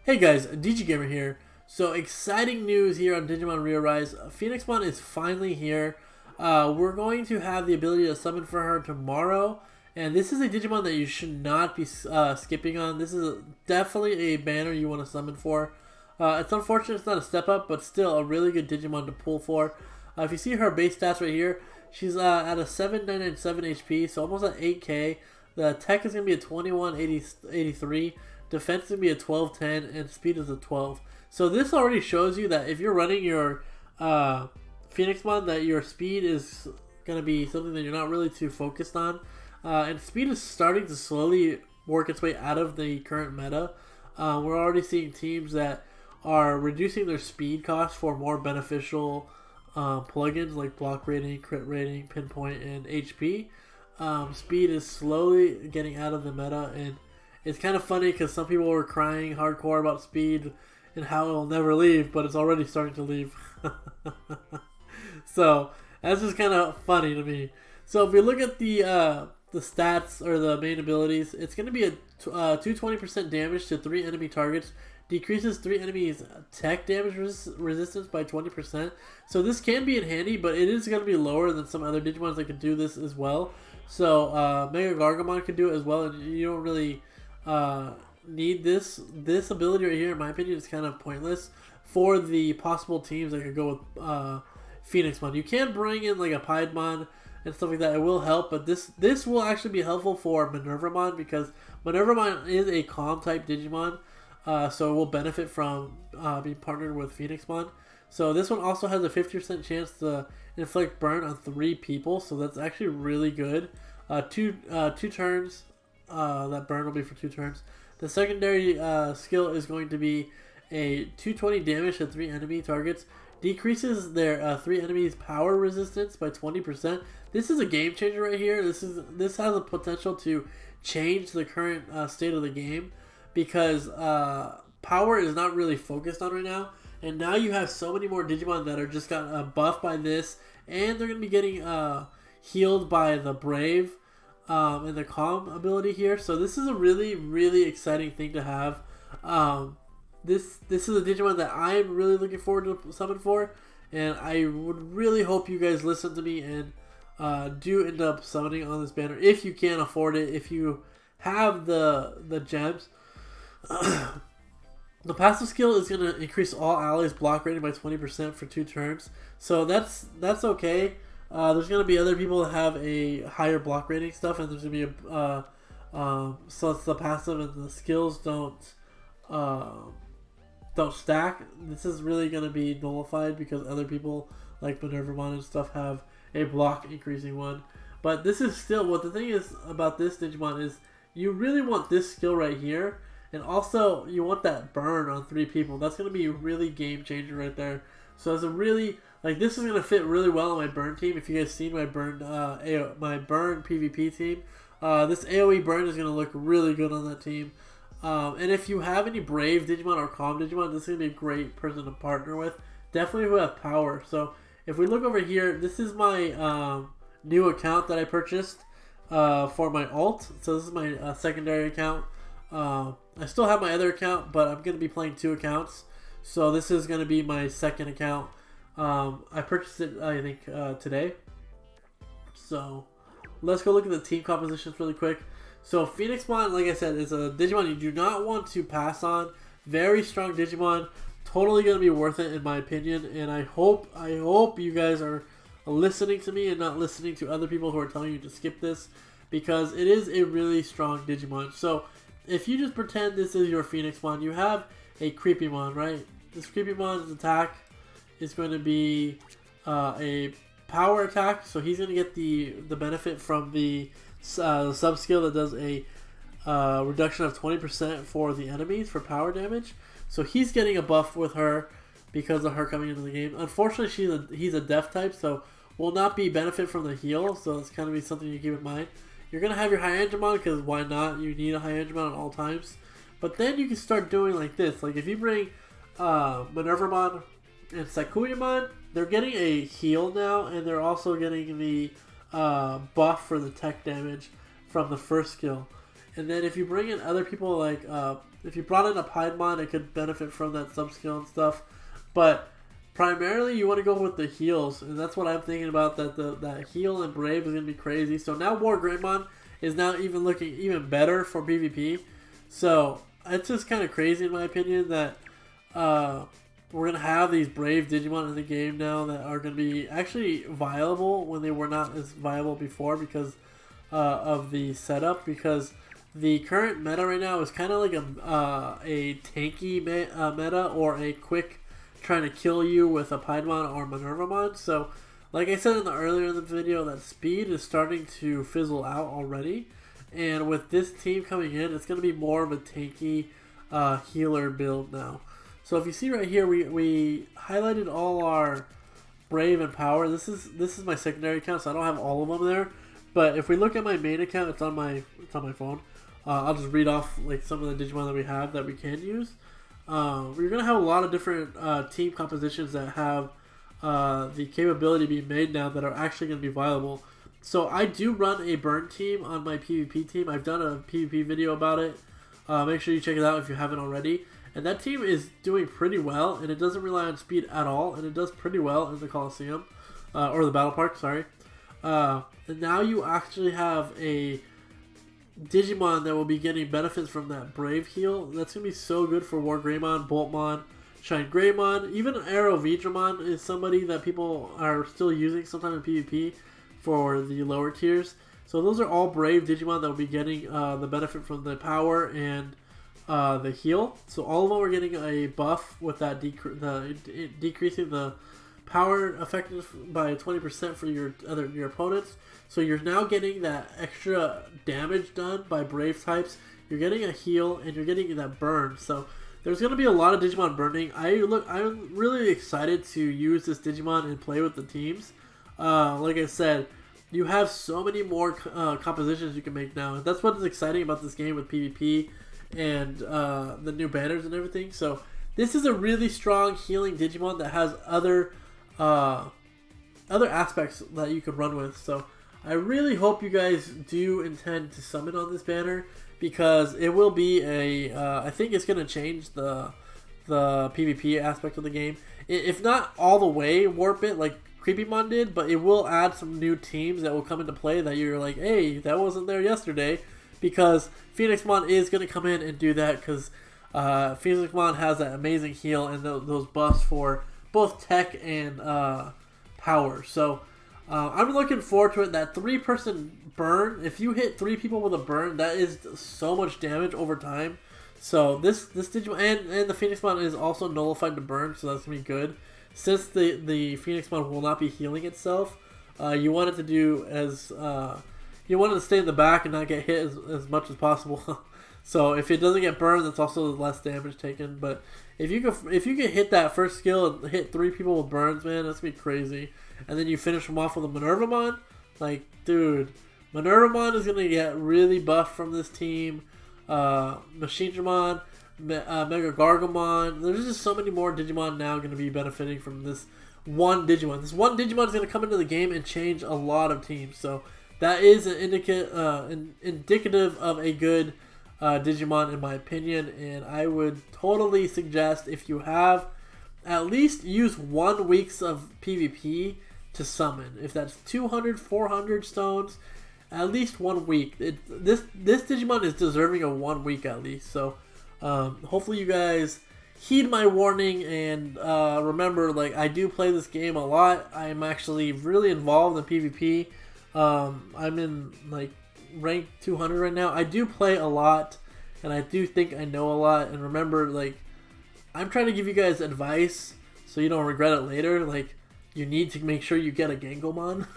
Hey guys, DIGi Gamer here. So exciting news here on Digimon ReArise. Phoenixmon is finally here. We're going to have the ability to summon for her tomorrow. And this is a Digimon that you should not be skipping on. This is definitely a banner you want to summon for. It's unfortunate it's not a step up, but still a really good Digimon to pull for. If you see her base stats right here, she's at a 7997 HP, so almost at 8k. The tech is going to be a 2183. Defense is going to be a 1210, and speed is a 12. So this already shows you that if you're running your Phoenixmon, that your speed is going to be something that you're not really too focused on. And speed is starting to slowly work its way out of the current meta. We're already seeing teams that are reducing their speed cost for more beneficial plugins like block rating, crit rating, pinpoint, and HP. Speed is slowly getting out of the meta, and it's kind of funny because some people were crying hardcore about speed and how it will never leave, but it's already starting to leave. So that's just kind of funny to me. So if we look at the stats or the main abilities, it's going to be a 220% damage to 3 enemy targets. Decreases 3 enemies tech damage resistance by 20%. So this can be in handy, but it is going to be lower than some other Digimons that can do this as well. So Mega Gargamon can do it as well, and you don't really need this ability right here. In my opinion, is kind of pointless for the possible teams that could go with Phoenixmon. You can bring in like a Piedmon and stuff like that. It will help, but this will actually be helpful for Minervamon because Minervamon is a calm type Digimon. So it will benefit from being partnered with Phoenixmon. So this one also has a 50% chance to inflict burn on 3 people. So that's actually really good. Two turns. That burn will be for 2 turns. The secondary skill is going to be a 220 damage to 3 enemy targets. Decreases their 3 enemies power resistance by 20%. This is a game changer right here. This has the potential to change the current state of the game. Because power is not really focused on right now. And now you have so many more Digimon that are just got buffed by this. And they're going to be getting healed by the Brave and the Calm ability here. So this is a really, really exciting thing to have. This is a Digimon that I'm really looking forward to summon for. And I would really hope you guys listen to me and do end up summoning on this banner. If you can afford it. If you have the gems. The passive skill is going to increase all allies block rating by 20% for 2 turns. So that's okay. There's going to be other people that have a higher block rating stuff, and there's going to be so it's the passive and the skills don't stack. This is really going to be nullified because other people like Minervamon and stuff have a block increasing one. But this is still what the thing is about this Digimon is you really want this skill right here. And also, you want that burn on 3 people. That's going to be a really game changer right there. So as a really, like this is going to fit really well on my burn team. If you guys seen my burn PvP team, this AoE burn is going to look really good on that team. And if you have any Brave Digimon or Calm Digimon, this is going to be a great person to partner with. Definitely who have power. So if we look over here, this is my new account that I purchased for my alt. So this is my secondary account. I still have my other account, but I'm going to be playing 2 accounts. So this is going to be my second account. I purchased it, I think, today. So let's go look at the team compositions really quick. So Phoenixmon, like I said, is a Digimon you do not want to pass on. Very strong Digimon. Totally going to be worth it in my opinion. And I hope you guys are listening to me and not listening to other people who are telling you to skip this. Because it is a really strong Digimon. So if you just pretend this is your Phoenixmon, you have a Creepymon, right? This Creepymon's attack is going to be a power attack, so he's going to get the benefit from the sub skill that does a reduction of 20% for the enemies for power damage. So he's getting a buff with her because of her coming into the game. Unfortunately, he's a death type, so will not be benefit from the heal. So it's kind of be something you keep in mind. You're going to have your Hyangemon because why not? You need a Hyangemon at all times. But then you can start doing like this. Like if you bring Minervamon and Sakuyamon, they're getting a heal now. And they're also getting the buff for the tech damage from the first skill. And then if you bring in other people like if you brought in a Piedmon, it could benefit from that sub-skill and stuff. But primarily, you want to go with the heals, and that's what I'm thinking about, that heal and Brave is going to be crazy. So now War Greymon is now even looking even better for PvP. So it's just kind of crazy in my opinion that we're going to have these Brave Digimon in the game now that are going to be actually viable when they were not as viable before because of the setup. Because the current meta right now is kind of like a tanky meta or a quick trying to kill you with a Piedmon or Minervamon. So like I said earlier in the video, that speed is starting to fizzle out already. And with this team coming in, it's going to be more of a tanky healer build now. So if you see right here, we highlighted all our Brave and Power. This is my secondary account, so I don't have all of them there. But if we look at my main account, it's on my phone. I'll just read off like some of the Digimon that we have that we can use. We're going to have a lot of different team compositions that have the capability to be made now that are actually going to be viable. So I do run a burn team on my PvP team. I've done a PvP video about it. Make sure you check it out if you haven't already. And that team is doing pretty well, and it doesn't rely on speed at all, and it does pretty well in the Coliseum, or the Battle Park, sorry. And now you actually have a Digimon that will be getting benefits from that Brave heal. That's going to be so good for War Greymon, Boltmon, Shine Greymon. Even Arrow Vidramon is somebody that people are still using sometime in PvP for the lower tiers. So those are all Brave Digimon that will be getting the benefit from the power and the heal. So all of them are getting a buff with that decreasing the power effective by 20% for your opponents. So you're now getting that extra damage done by Brave types. You're getting a heal and you're getting that burn. So there's going to be a lot of Digimon burning. I'm really excited to use this Digimon and play with the teams. Like I said, you have so many more compositions you can make now. That's what is exciting about this game with PvP and the new banners and everything. So this is a really strong healing Digimon that has other aspects that you could run with. So I really hope you guys do intend to summon on this banner, because it will be I think it's going to change the PvP aspect of the game. If not all the way warp it like Creepymon did, but it will add some new teams that will come into play that you're like, hey, that wasn't there yesterday, because Phoenixmon is going to come in and do that, because Phoenixmon has that amazing heal and those buffs for both tech and power. So I'm looking forward to it. That 3-person burn, if you hit 3 people with a burn, that is so much damage over time. So this Digimon and the Phoenixmon is also nullified to burn, so that's going to be good. Since the Phoenixmon will not be healing itself, you want it to do as you want it to stay in the back and not get hit as much as possible. So if it doesn't get burned, that's also less damage taken. But if you can hit that first skill and hit 3 people with burns, man, that's gonna be crazy. And then you finish them off with a Minervamon, like, dude, Minervamon is gonna get really buffed from this team. Machinedramon, Mega Gargamon. There's just so many more Digimon now going to be benefiting from this one Digimon. This one Digimon is going to come into the game and change a lot of teams. So that is an indicative of a good Digimon in my opinion. And I would totally suggest, if you have, at least use 1 week of PvP to summon. If that's 200, 400 stones, at least 1 week. This Digimon is deserving of 1 week at least. So hopefully you guys heed my warning and remember, like, I do play this game a lot. I'm actually really involved in PvP. I'm in like rank 200 right now. I do play a lot, and I do think I know a lot. And remember, like, I'm trying to give you guys advice so you don't regret it later. Like, you need to make sure you get a Gengomon.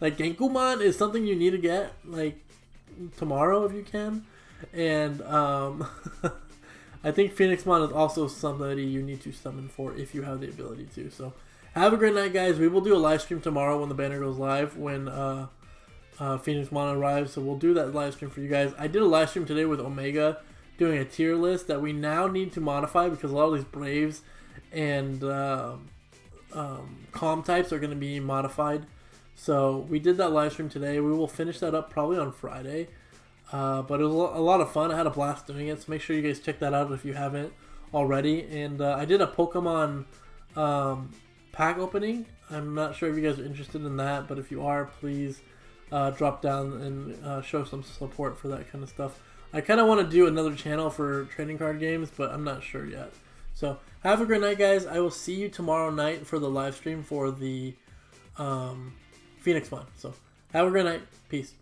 Like, Genkumon is something you need to get, like, tomorrow if you can. And I think Phoenixmon is also somebody you need to summon for if you have the ability to. So have a great night, guys. We will do a live stream tomorrow when the banner goes live, when Phoenixmon arrives. So we'll do that live stream for you guys. I did a live stream today with Omega doing a tier list that we now need to modify, because a lot of these Braves and Calm types are going to be modified. So we did that live stream today. We will finish that up probably on Friday. But it was a lot of fun. I had a blast doing it, so make sure you guys check that out if you haven't already. And I did a Pokemon pack opening. I'm not sure if you guys are interested in that, but if you are, please drop down and show some support for that kind of stuff. I kind of want to do another channel for trading card games, but I'm not sure yet. So have a great night, guys. I will see you tomorrow night for the live stream for the Phoenix one. So have a great night. Peace.